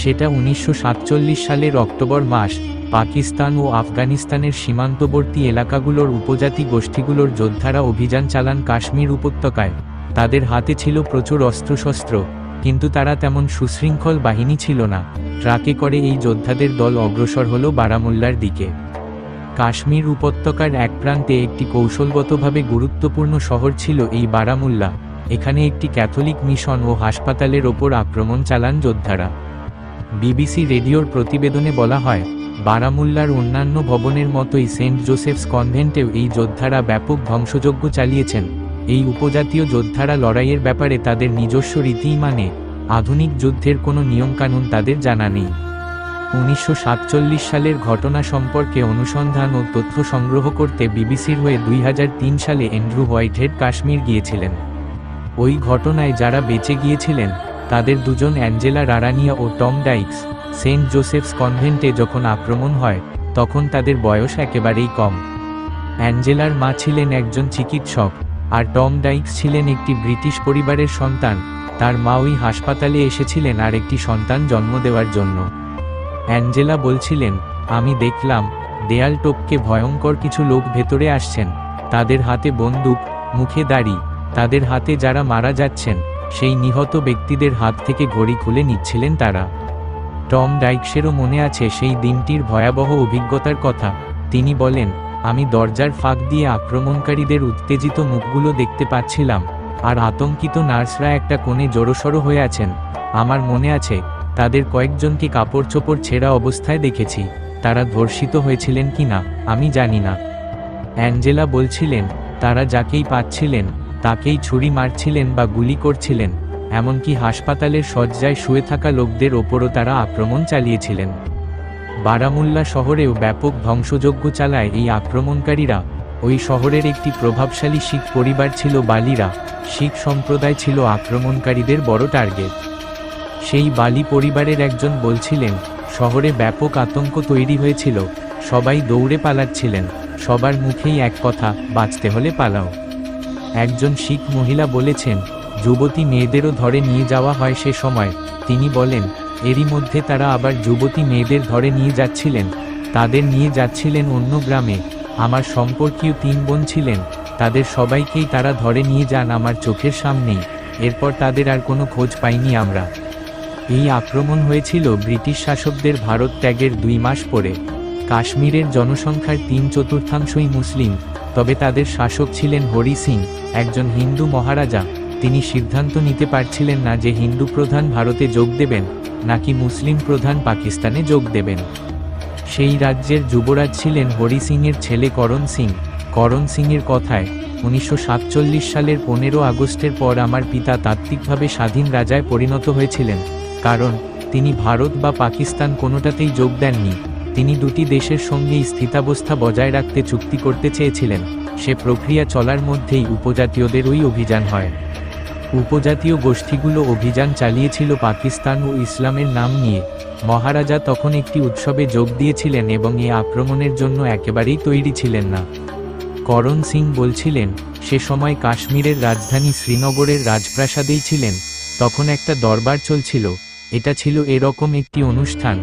সেটা 1947 সালের অক্টোবর মাস। পাকিস্তান ও আফগানিস্তানের সীমান্তবর্তী এলাকাগুলোর উপজাতি গোষ্ঠীগুলোর যোদ্ধারা অভিযান চালান কাশ্মীর উপত্যকায়। তাদের হাতে ছিল প্রচুর অস্ত্রশস্ত্র, কিন্তু তারা তেমন সুশৃঙ্খল বাহিনী ছিল না। ট্রাকে করে এই যোদ্ধাদের দল অগ্রসর হল বারামুল্লার দিকে। কাশ্মীর উপত্যকার এক প্রান্তে একটি কৌশলগতভাবে গুরুত্বপূর্ণ শহর ছিল এই বারামুল্লা। এখানে একটি ক্যাথলিক মিশন ও হাসপাতালের ওপর আক্রমণ চালান যোদ্ধারা। বিবিসি রেডিওর প্রতিবেদনে বলা হয়, বারামুল্লার অন্যান্য ভবনের মতোই সেন্ট জোসেফস কনভেন্টেও এই যোদ্ধারা ব্যাপক ধ্বংসযজ্ঞ চালিয়েছেন। এই উপজাতীয় যোদ্ধারা লড়াইয়ের ব্যাপারে তাদের নিজস্ব রীতিই মানে, আধুনিক যুদ্ধের কোনো নিয়মকানুন তাদের জানা নেই। 1947 সালের ঘটনা সম্পর্কে অনুসন্ধান ও তথ্য সংগ্রহ করতে বিবিসির হয়ে 2003 সালে অ্যান্ড্রু হোয়াইটহেড কাশ্মীর গিয়েছিলেন। ওই ঘটনায় যারা বেঁচে গিয়েছিলেন তাদের দুজন অ্যাঞ্জেলা রারানিয়া ও টম ডাইক্স। সেন্ট জোসেফস কনভেন্টে যখন আক্রমণ হয় তখন তাদের বয়স একেবারেই কম। অ্যাঞ্জেলার মা ছিলেন একজন চিকিৎসক, আর টম ডাইক্স ছিলেন একটি ব্রিটিশ পরিবারের সন্তান। তার মা ওই হাসপাতালে এসেছিলেন আর একটি সন্তান জন্ম দেওয়ার জন্য। অ্যাঞ্জেলা বলছিলেন, আমি দেখলাম দেয়াল টপকে ভয়ঙ্কর কিছু লোক ভেতরে আসছেন। তাদের হাতে বন্দুক, মুখে দাড়ি। তাদের হাতে যারা মারা যাচ্ছেন সেই নিহত ব্যক্তিদের হাত থেকে ঘড়ি খুলে নিচ্ছিলেন তারা। টম ডাইক্সেরও মনে আছে সেই দিনটির ভয়াবহ অভিজ্ঞতার কথা। তিনি বলেন, আমি দরজার ফাঁক দিয়ে আক্রমণকারীদের উত্তেজিত মুখগুলো দেখতে পাচ্ছিলাম, আর আতঙ্কিত নার্সরা একটা কোণে জড়োসড়ো হয়ে আছেন। আমার মনে আছে তাদের কয়েকজনকে কাপড় চোপড় ছেঁড়া অবস্থায় দেখেছি। তারা ধর্ষিত হয়েছিলেন কি না আমি জানি না। অ্যাঞ্জেলা বলছিলেন, তারা যাকেই পাচ্ছিলেন তাকেই ছুরি মারছিলেন বা গুলি করছিলেন। এমনকি হাসপাতালের শয্যায় শুয়ে থাকা লোকদের ওপরও তারা আক্রমণ চালিয়েছিলেন। বারামুল্লা শহরেও ব্যাপক ধ্বংসযজ্ঞ চালায় এই আক্রমণকারীরা। ওই শহরের একটি প্রভাবশালী শিখ পরিবার ছিল বালিরা। শিখ সম্প্রদায় ছিল আক্রমণকারীদের বড় টার্গেট। সেই বালি পরিবারের একজন বলছিলেন, শহরে ব্যাপক আতঙ্ক তৈরি হয়েছিল। সবাই দৌড়ে পালাচ্ছিলেন। সবার মুখেই এক কথা, বাঁচতে হলে পালাও। একজন শিখ মহিলা বলেছেন, যুবতী মেয়েদেরও ধরে নিয়ে যাওয়া হয় সে সময়। তিনি বলেন, এরই মধ্যে তারা আবার যুবতী মেয়েদের ধরে নিয়ে যাচ্ছিলেন। তাদের নিয়ে যাচ্ছিলেন অন্য গ্রামে। আমার সম্পর্কীয় 3 বোন ছিলেন, তাদের সবাইকেই তারা ধরে নিয়ে যান আমার চোখের সামনেই। এরপর তাদের আর কোনো খোঁজ পাইনি আমরা। এই আক্রমণ হয়েছিল ব্রিটিশ শাসকদের ভারত ত্যাগের 2 মাস পরে। কাশ্মীরের জনসংখ্যার 3/4 মুসলিম, তবে তাদের শাসক ছিলেন হরি সিং, একজন হিন্দু মহারাজা। তিনি সিদ্ধান্ত নিতে পারছিলেন না যে হিন্দু প্রধান ভারতে যোগ দেবেন নাকি মুসলিম প্রধান পাকিস্তানে যোগ দেবেন। সেই রাজ্যের যুবরাজ ছিলেন হরি সিংয়ের ছেলে করণ সিং। করণ সিংয়ের কথায়, 1947 সালের 15 আগস্টের পর আমার পিতা তাত্ত্বিকভাবে স্বাধীন রাজায় পরিণত হয়েছিলেন, কারণ তিনি ভারত বা পাকিস্তান কোনোটাতেই যোগ দেননি। তিনি দুটি দেশের সঙ্গেই স্থিতাবস্থা বজায় রাখতে চুক্তি করতে চেয়েছিলেন। সে প্রক্রিয়া চলার মধ্যেই উপজাতীয়দের ওই অভিযান হয়। উপজাতীয় গোষ্ঠীগুলো অভিযান চালিয়েছিল পাকিস্তান ও ইসলামের নাম নিয়ে। মহারাজা তখন একটি উৎসবে যোগ দিয়েছিলেন এবং এই আক্রমণের জন্য একেবারেই তৈরি ছিলেন না। করণ সিং বলছিলেন, সে সময় কাশ্মীরের রাজধানী শ্রীনগরের রাজপ্রাসাদেই ছিলেন। তখন একটা দরবার চলছিল। এটা ছিল এরকম একটি অনুষ্ঠান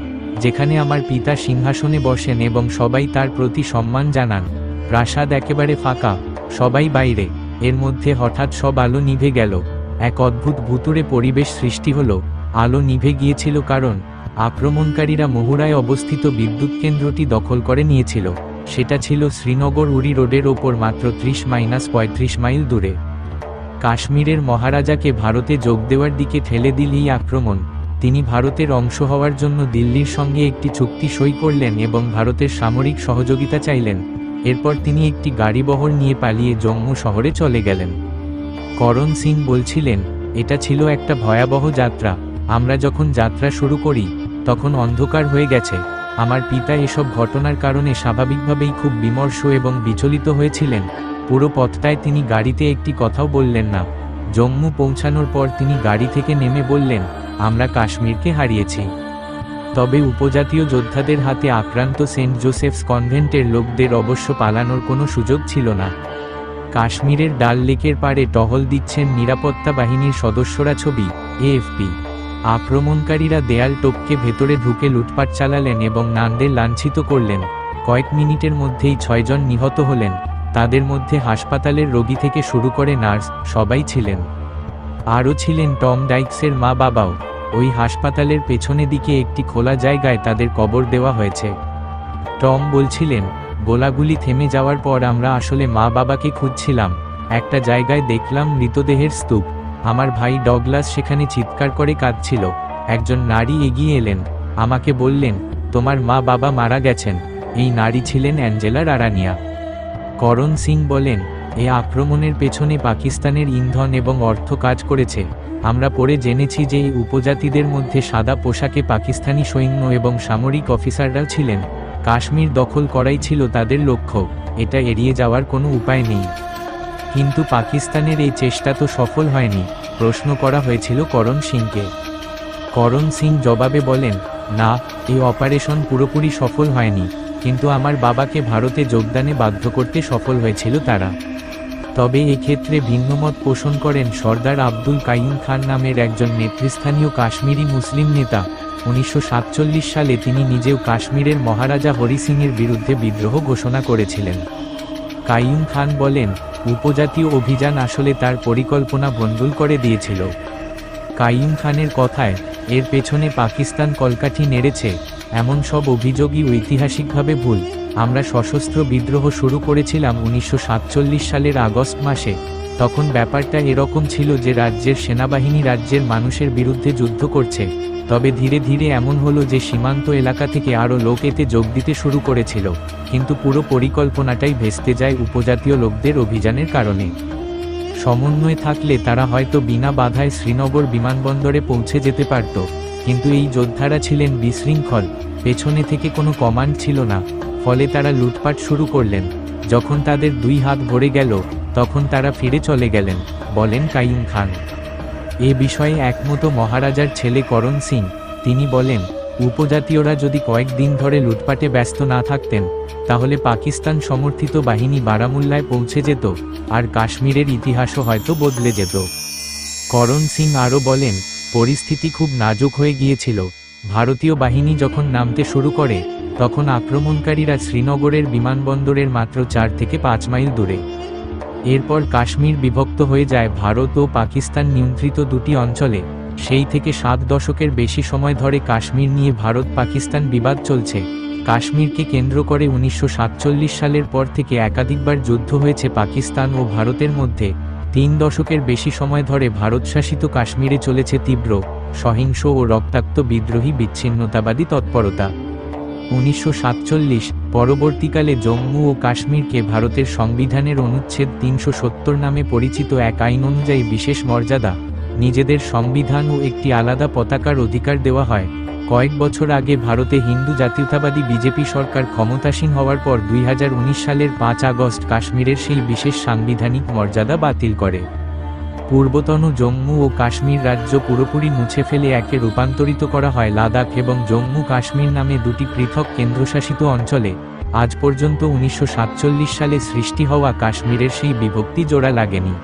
যেখানে আমার পিতা সিংহাসনে বসেন এবং সবাই তার প্রতি সম্মান জানান। প্রাসাদ একেবারে ফাঁকা, সবাই বাইরে। এর মধ্যে হঠাৎ সব আলো নিভে গেল। এক অদ্ভুত ভুতুড়ে পরিবেশ সৃষ্টি হলো। আলো নিভে গিয়েছিল কারণ আক্রমণকারীরা মহুরায় অবস্থিত বিদ্যুৎ কেন্দ্রটি দখল করে নিয়েছিল। সেটা ছিল শ্রীনগর উরি রোডের ওপর মাত্র 30-35 মাইল দূরে। কাশ্মীরের মহারাজাকে ভারতে যোগ দেওয়ার দিকে ঠেলে দিল এই আক্রমণ। তিনি ভারতের অংশ হওয়ার জন্য দিল্লির সঙ্গে একটি চুক্তি সই করলেন এবং ভারতের সামরিক সহযোগিতা চাইলেন। এরপর তিনি একটি গাড়িবহর নিয়ে পালিয়ে জম্মু শহরে চলে গেলেন। করণ সিং বলছিলেন, এটা ছিল একটা ভয়াবহ যাত্রা। আমরা যখন যাত্রা শুরু করি তখন অন্ধকার হয়ে গেছে। আমার পিতা এসব ঘটনার কারণে স্বাভাবিকভাবেই খুব বিমর্ষ এবং বিচলিত হয়েছিলেন। পুরো পথটায় তিনি গাড়িতে একটি কথাও বললেন না। জম্মু পৌঁছানোর পর তিনি গাড়ি থেকে নেমে বললেন, আমরা কাশ্মীরকে হারিয়েছি। তবে উপজাতীয় যোদ্ধাদের হাতে আক্রান্ত সেন্ট জোসেফস কনভেন্টের লোকদের অবশ্য পালানোর কোনো সুযোগ ছিল না। কাশ্মীরের ডাল লেকের পাড়ে টহল দিচ্ছেন নিরাপত্তা বাহিনীর সদস্যরা। ছবি, AFP। আক্রমণকারীরা দেয়াল টপকে ভেতরে ঢুকে লুটপাট চালালেন এবং নানদের লাঞ্ছিত করলেন। কয়েক মিনিটের মধ্যেই 6 জন নিহত হলেন। তাদের মধ্যে হাসপাতালের রোগী থেকে শুরু করে নার্স সবাই ছিলেন। আরও ছিলেন টম ডাইকসের মা বাবাও। ওই হাসপাতালের পেছনে দিকে একটি খোলা জায়গায় তাদের কবর দেওয়া হয়েছে। টম বলছিলেন, গোলাগুলি থেমে যাওয়ার পর আমরা আসলে মা বাবাকে খুঁজছিলাম। একটা জায়গায় দেখলাম মৃতদেহের স্তূপ। আমার ভাই ডগলাস সেখানে চিৎকার করে কাঁদছিল। একজন নারী এগিয়ে এলেন, আমাকে বললেন, তোমার মা বাবা মারা গেছেন। এই নারী ছিলেন অ্যাঞ্জেলা রারানিয়া। করণ সিং বলেন, এ আক্রমণের পেছনে পাকিস্তানের ইন্ধন এবং অর্থ কাজ করেছে। আমরা পরে জেনেছি যে এই উপজাতিদের মধ্যে সাদা পোশাকে পাকিস্তানি সৈন্য এবং সামরিক অফিসাররাও ছিলেন। কাশ্মীর দখল করাই ছিল তাদের লক্ষ্য, এটা এড়িয়ে যাওয়ার কোনো উপায় নেই। কিন্তু পাকিস্তানের এই চেষ্টা তো সফল হয়নি, প্রশ্ন করা হয়েছিল করণ সিংকে। করণ সিং জবাবে বলেন, না, এই অপারেশন পুরোপুরি সফল হয়নি, কিন্তু আমার বাবাকে ভারতে যোগদানে বাধ্য করতে সফল হয়েছিল তারা। তবে এক্ষেত্রে ভিন্নমত পোষণ করেন সর্দার আব্দুল কাইয়ুম খান নামের একজন নেতৃস্থানীয় কাশ্মীরি মুসলিম নেতা। 1947 সালে তিনি নিজেও কাশ্মীরের মহারাজা হরি সিংয়ের বিরুদ্ধে বিদ্রোহ ঘোষণা করেছিলেন। কাইয়ুম খান বলেন, উপজাতীয় অভিযান আসলে তার পরিকল্পনা ভণ্ডুল করে দিয়েছিল। কাইয়ুম খানের কথায়, এর পেছনে পাকিস্তান কলকাঠি নেড়েছে, এমন সব অভিযোগই ঐতিহাসিকভাবে ভুল। আমরা সশস্ত্র বিদ্রোহ শুরু করেছিলাম 1947 সালের আগস্ট মাসে। তখন ব্যাপারটা এরকম ছিল যে রাজ্যের সেনাবাহিনী রাজ্যের মানুষের বিরুদ্ধে যুদ্ধ করছে। তবে ধীরে ধীরে এমন হলো যে সীমান্ত এলাকা থেকে আরও লোক এতে যোগ দিতে শুরু করেছিল, কিন্তু পুরো পরিকল্পনাটাই ভেস্তে যায় উপজাতীয় লোকদের অভিযানের কারণে। সমন্বয় থাকলে তারা হয়তো বিনা বাধায় শ্রীনগর বিমানবন্দরে পৌঁছে যেতে পারত, কিন্তু এই যোদ্ধারা ছিলেন বিশৃঙ্খল, পেছনে থেকে কোনো কমান্ড ছিল না। ফলে তারা লুটপাট শুরু করলেন। যখন তাদের 2 হাত ভরে গেল, তখন তারা ফিরে চলে গেলেন, বলেন কাইয়ুম খান। এ বিষয়ে একমত মহারাজার ছেলে করণ সিং। তিনি বলেন, উপজাতীয়রা যদি কয়েকদিন ধরে লুটপাটে ব্যস্ত না থাকতেন, তাহলে পাকিস্তান সমর্থিত বাহিনী বারামুল্লায় পৌঁছে যেত, আর কাশ্মীরের ইতিহাসও হয়তো বদলে যেত। করণ সিং আরও বলেন, পরিস্থিতি খুব নাজুক হয়ে গিয়েছিল। ভারতীয় বাহিনী যখন নামতে শুরু করে, তখন আক্রমণকারীরা শ্রীনগরের বিমানবন্দরের মাত্র 4 থেকে 5 মাইল দূরে। এরপর কাশ্মীর বিভক্ত হয়ে যায় ভারত ও পাকিস্তান নিয়ন্ত্রিত 2টি অঞ্চলে। সেই থেকে 7 দশকের বেশি সময় ধরে কাশ্মীর নিয়ে ভারত পাকিস্তান বিবাদ চলছে। কাশ্মীরকে কেন্দ্র করে 1947 সালের পর থেকে একাধিকবার যুদ্ধ হয়েছে পাকিস্তান ও ভারতের মধ্যে। 3 দশকের বেশি সময় ধরে ভারতশাসিত কাশ্মীরে চলেছে তীব্র, সহিংস ও রক্তাক্ত বিদ্রোহী বিচ্ছিন্নতাবাদী তৎপরতা। 1947 পরবর্তীকালে জম্মু ও কাশ্মীরকে ভারতের সংবিধানের অনুচ্ছেদ 370 নামে পরিচিত এক আইন অনুযায়ী বিশেষ মর্যাদা, নিজেদের সংবিধান ও একটি আলাদা পতাকার অধিকার দেওয়া হয়। কয়েক বছর আগে ভারতে হিন্দু জাতীয়তাবাদী বিজেপি সরকার ক্ষমতাসীন হওয়ার পর 2019 সালের 5 আগস্ট কাশ্মীরের সেই বিশেষ সাংবিধানিক মর্যাদা বাতিল করে। পূর্বতন জম্মু ও কাশ্মীর রাজ্য পুরোপুরি মুছে ফেলে একে রূপান্তরিত করা হয় লাদাখ এবং জম্মু কাশ্মীর নামে 2টি পৃথক কেন্দ্রশাসিত অঞ্চলে। আজ পর্যন্ত 1947 সালে সৃষ্টি হওয়া কাশ্মীরের সেই বিভক্তি জোড়া লাগেনি।